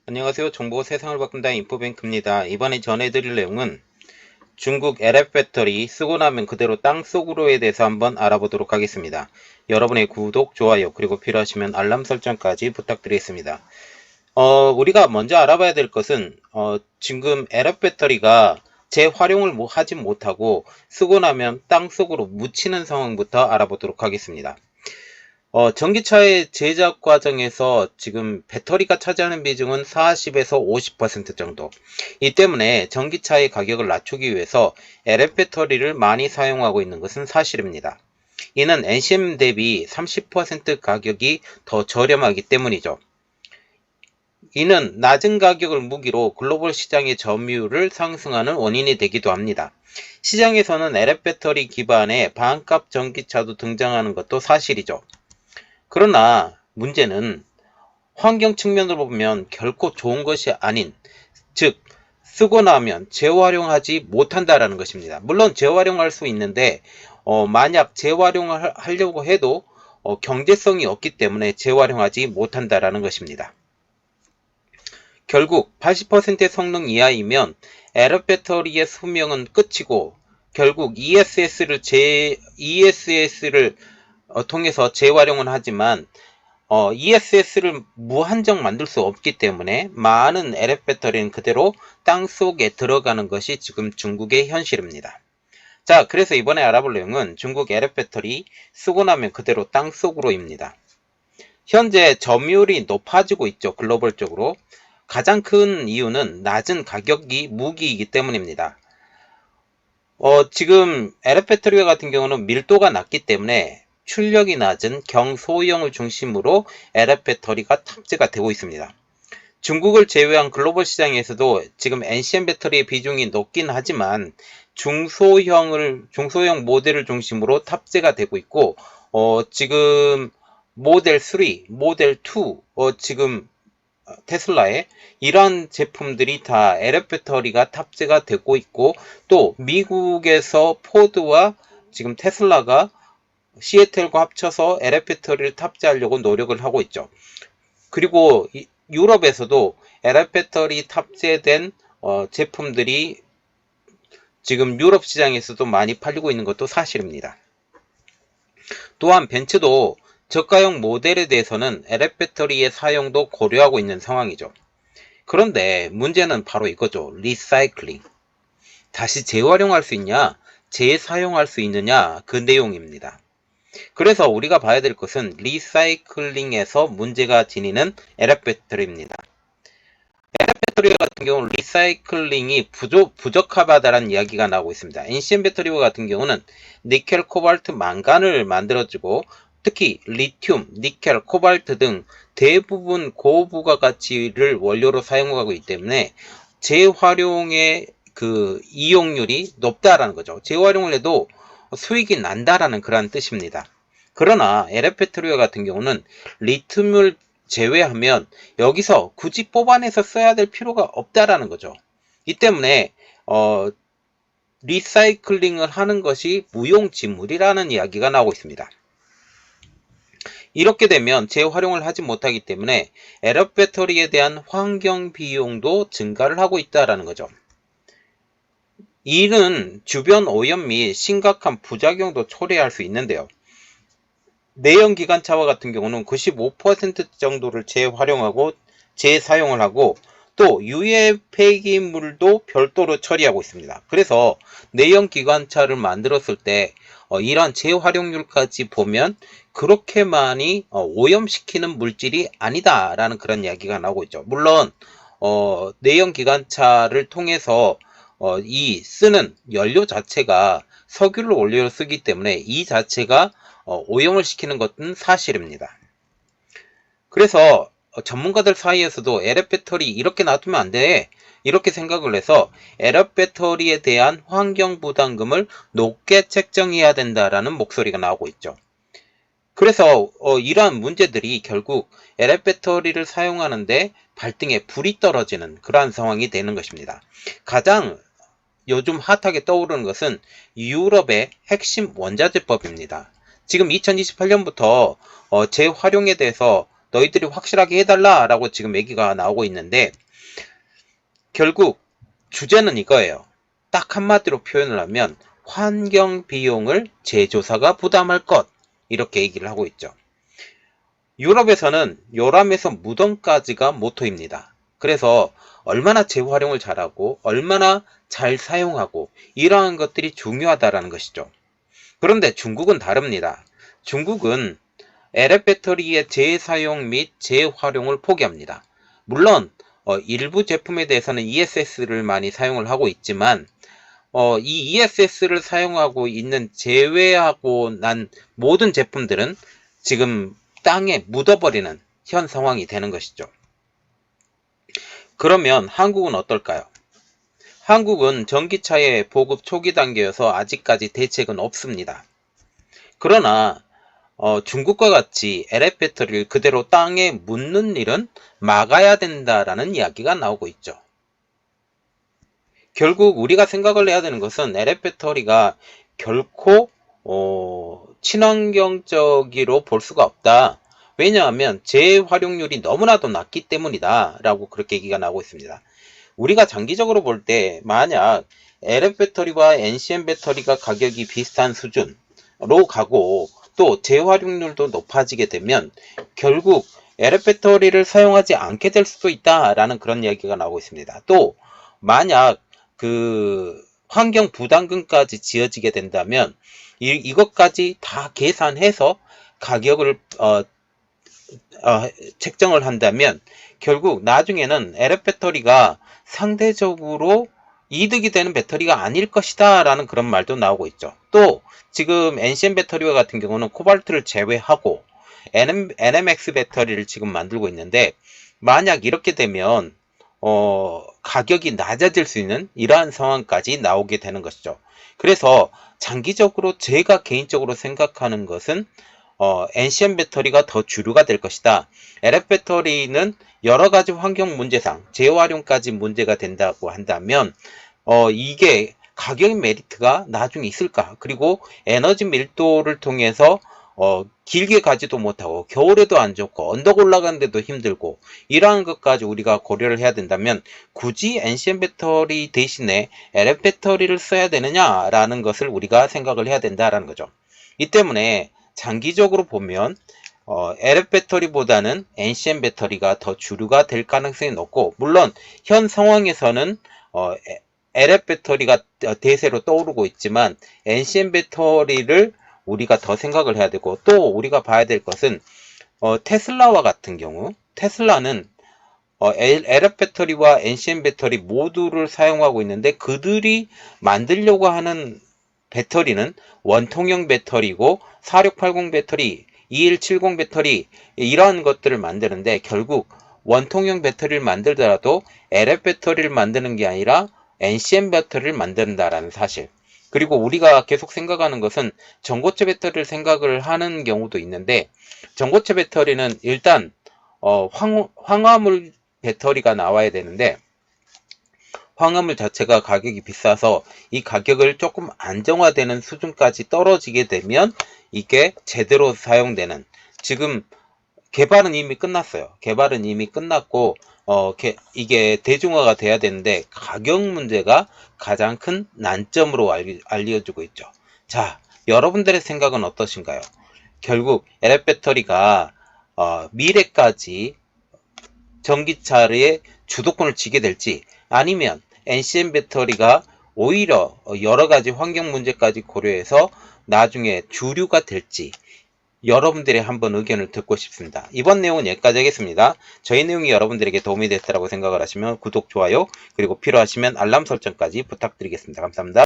안녕하세요. 정보가 세상을 바꾼다 인포뱅크입니다. 이번에 전해드릴 내용은 중국 LF 배터리 쓰고 나면 그대로 땅속으로에 대해서 한번 알아보도록 하겠습니다. 여러분의 구독, 좋아요, 그리고 필요하시면 알람 설정까지 부탁드리겠습니다. 우리가 먼저 알아봐야 될 것은 지금 LF 배터리가 재활용을 하지 못하고 쓰고 나면 땅속으로 묻히는 상황부터 알아보도록 하겠습니다. 전기차의 제작 과정에서 지금 배터리가 차지하는 비중은 40에서 50% 정도. 이 때문에 전기차의 가격을 낮추기 위해서 LF 배터리를 많이 사용하고 있는 것은 사실입니다. 이는 NCM 대비 30% 가격이 더 저렴하기 때문이죠. 이는 낮은 가격을 무기로 글로벌 시장의 점유율을 상승하는 원인이 되기도 합니다. 시장에서는 LF 배터리 기반의 반값 전기차도 등장하는 것도 사실이죠. 그러나 문제는 환경 측면으로 보면 결코 좋은 것이 아닌, 즉 쓰고 나면 재활용하지 못한다라는 것입니다. 물론 재활용할 수 있는데 만약 재활용을 하려고 해도 경제성이 없기 때문에 재활용하지 못한다라는 것입니다. 결국 80%의 성능 이하이면 LF 배터리의 수명은 끝이고 결국 ESS를 통해서 재활용은 하지만 ESS를 무한정 만들 수 없기 때문에 많은 LF 배터리는 그대로 땅속에 들어가는 것이 지금 중국의 현실입니다. 자, 그래서 이번에 알아볼 내용은 중국 LF 배터리 쓰고 나면 그대로 땅속으로입니다. 현재 점유율이 높아지고 있죠. 글로벌적으로. 가장 큰 이유는 낮은 가격이 무기이기 때문입니다. 지금 LF 배터리 같은 경우는 밀도가 낮기 때문에 출력이 낮은 경소형을 중심으로 LF 배터리가 탑재가 되고 있습니다. 중국을 제외한 글로벌 시장에서도 지금 NCM 배터리의 비중이 높긴 하지만 중소형 모델을 중심으로 탑재가 되고 있고 지금 모델 3, 모델 2, 지금 테슬라의 이러한 제품들이 다 LF 배터리가 탑재가 되고 있고 또 미국에서 포드와 지금 테슬라가 시애틀과 합쳐서 LF 배터리를 탑재하려고 노력을 하고 있죠. 그리고 유럽에서도 LF 배터리 탑재된 제품들이 지금 유럽 시장에서도 많이 팔리고 있는 것도 사실입니다. 또한 벤츠도 저가형 모델에 대해서는 LF 배터리의 사용도 고려하고 있는 상황이죠. 그런데 문제는 바로 이거죠. 리사이클링. 다시 재활용할 수 있냐? 재사용할 수 있느냐? 그 내용입니다. 그래서 우리가 봐야 될 것은 리사이클링에서 문제가 지니는 LF 배터리입니다. LF 배터리 같은 경우는 리사이클링이 부적합하다는 이야기가 나오고 있습니다. NCM 배터리와 같은 경우는 니켈, 코발트, 망간을 만들어주고 특히 리튬, 니켈, 코발트 등 대부분 고부가가치를 원료로 사용하고 있기 때문에 재활용의 그 이용률이 높다라는 거죠. 재활용을 해도 수익이 난다라는 그런 뜻입니다. 그러나 LF 배터리와 같은 경우는 리튬을 제외하면 여기서 굳이 뽑아내서 써야 될 필요가 없다라는 거죠. 이 때문에 리사이클링을 하는 것이 무용지물이라는 이야기가 나오고 있습니다. 이렇게 되면 재활용을 하지 못하기 때문에 LF 배터리에 대한 환경 비용도 증가를 하고 있다는 거죠. 이는 주변 오염 및 심각한 부작용도 초래할 수 있는데요. 내연기관차와 같은 경우는 95% 정도를 재활용하고 재사용을 하고 또 유해 폐기물도 별도로 처리하고 있습니다. 그래서 내연기관차를 만들었을 때 이러한 재활용률까지 보면 그렇게 많이 오염시키는 물질이 아니다라는 그런 이야기가 나오고 있죠. 물론 내연기관차를 통해서 이 쓰는 연료 자체가 석유를 원료로 쓰기 때문에 이 자체가 오염을 시키는 것은 사실입니다. 그래서 전문가들 사이에서도 LF 배터리 이렇게 놔두면 안 돼. 이렇게 생각을 해서 LF 배터리에 대한 환경 부담금을 높게 책정해야 된다라는 목소리가 나오고 있죠. 그래서 이러한 문제들이 결국 LF 배터리를 사용하는데 발등에 불이 떨어지는 그러한 상황이 되는 것입니다. 가장 요즘 핫하게 떠오르는 것은 유럽의 핵심 원자재법입니다. 지금 2028년부터 재활용에 대해서 너희들이 확실하게 해달라 라고 지금 얘기가 나오고 있는데, 결국 주제는 이거예요. 딱 한마디로 표현을 하면 환경 비용을 제조사가 부담할 것, 이렇게 얘기를 하고 있죠. 유럽에서는 요람에서 무덤까지가 모토입니다. 그래서 얼마나 재활용을 잘하고 얼마나 잘 사용하고 이러한 것들이 중요하다라는 것이죠. 그런데 중국은 다릅니다. 중국은 LF배터리의 재사용 및 재활용을 포기합니다. 물론 일부 제품에 대해서는 ESS를 많이 사용을 하고 있지만 이 ESS를 사용하고 있는 제외하고 난 모든 제품들은 지금 땅에 묻어버리는 현 상황이 되는 것이죠. 그러면 한국은 어떨까요? 한국은 전기차의 보급 초기 단계여서 아직까지 대책은 없습니다. 그러나 중국과 같이 LF배터리를 그대로 땅에 묻는 일은 막아야 된다라는 이야기가 나오고 있죠. 결국 우리가 생각을 해야 되는 것은 LF배터리가 결코 친환경적으로 볼 수가 없다. 왜냐하면 재활용률이 너무나도 낮기 때문이다 라고 그렇게 얘기가 나오고 있습니다. 우리가 장기적으로 볼 때 만약 LF배터리와 NCM 배터리가 가격이 비슷한 수준으로 가고 또 재활용률도 높아지게 되면 결국 LF배터리를 사용하지 않게 될 수도 있다라는 그런 이야기가 나오고 있습니다. 또 만약 그 환경 부담금까지 지어지게 된다면 이것까지 다 계산해서 가격을 책정을 한다면 결국 나중에는 LF배터리가 상대적으로 이득이 되는 배터리가 아닐 것이다 라는 그런 말도 나오고 있죠. 또 지금 NCM 배터리와 같은 경우는 코발트를 제외하고 NMX 배터리를 지금 만들고 있는데 만약 이렇게 되면 가격이 낮아질 수 있는 이러한 상황까지 나오게 되는 것이죠. 그래서 장기적으로 제가 개인적으로 생각하는 것은 NCM 배터리가 더 주류가 될 것이다. LF 배터리는 여러 가지 환경 문제상 재활용까지 문제가 된다고 한다면 이게 가격 메리트가 나중에 있을까? 그리고 에너지 밀도를 통해서 길게 가지도 못하고 겨울에도 안 좋고 언덕 올라가는데도 힘들고 이러한 것까지 우리가 고려를 해야 된다면 굳이 NCM 배터리 대신에 LF 배터리를 써야 되느냐라는 것을 우리가 생각을 해야 된다라는 거죠. 이 때문에 장기적으로 보면 LF 배터리보다는 NCM 배터리가 더 주류가 될 가능성이 높고, 물론 현 상황에서는 LF 배터리가 대세로 떠오르고 있지만 NCM 배터리를 우리가 더 생각을 해야 되고, 또 우리가 봐야 될 것은 테슬라와 같은 경우, 테슬라는 LF 배터리와 NCM 배터리 모두를 사용하고 있는데 그들이 만들려고 하는 배터리는 원통형 배터리고 4680 배터리, 2170 배터리 이러한 것들을 만드는데 결국 원통형 배터리를 만들더라도 LF 배터리를 만드는 게 아니라 NCM 배터리를 만든다라는 사실. 그리고 우리가 계속 생각하는 것은 전고체 배터리를 생각을 하는 경우도 있는데 전고체 배터리는 일단 황화물 배터리가 나와야 되는데 황화물 자체가 가격이 비싸서 이 가격을 조금 안정화되는 수준까지 떨어지게 되면 이게 제대로 사용되는, 지금 개발은 이미 끝났어요. 개발은 이미 끝났고 이게 대중화가 돼야 되는데 가격 문제가 가장 큰 난점으로 알려지고 있죠. 자, 여러분들의 생각은 어떠신가요? 결국 LF 배터리가 미래까지 전기차의 주도권을 쥐게 될지 아니면 NCM 배터리가 오히려 여러 가지 환경 문제까지 고려해서 나중에 주류가 될지 여러분들의 한번 의견을 듣고 싶습니다. 이번 내용은 여기까지 하겠습니다. 저희 내용이 여러분들에게 도움이 됐다고 생각을 하시면 구독, 좋아요, 그리고 필요하시면 알람 설정까지 부탁드리겠습니다. 감사합니다.